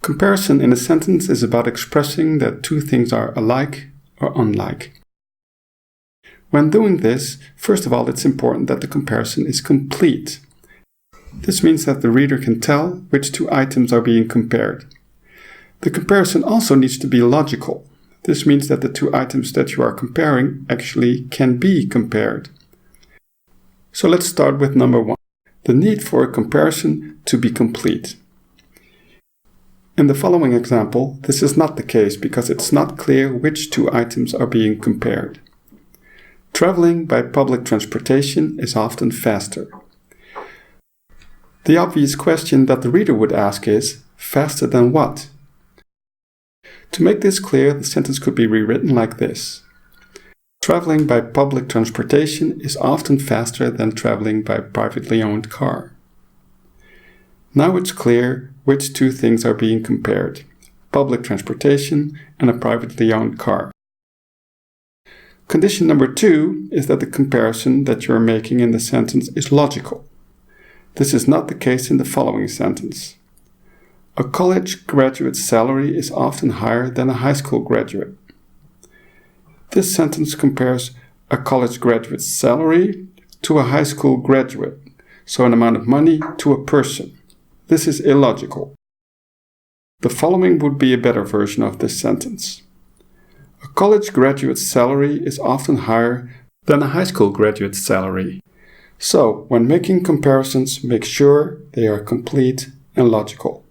Comparison in a sentence is about expressing that two things are alike or unlike. When doing this, first of all, it's important that the comparison is complete. This means that the reader can tell which two items are being compared. The comparison also needs to be logical. This means that the two items that you are comparing actually can be compared. So let's start with number 1, the need for a comparison to be complete. In the following example, this is not the case because it's not clear which two items are being compared. Traveling by public transportation is often faster. The obvious question that the reader would ask is, faster than what? To make this clear, the sentence could be rewritten like this. Traveling by public transportation is often faster than traveling by privately owned car. Now it's clear which two things are being compared, public transportation and a privately owned car. Condition number 2 is that the comparison that you are making in the sentence is logical. This is not the case in the following sentence. A college graduate's salary is often higher than a high school graduate. This sentence compares a college graduate's salary to a high school graduate, so an amount of money to a person. This is illogical. The following would be a better version of this sentence. A college graduate's salary is often higher than a high school graduate's salary. So, when making comparisons, make sure they are complete and logical.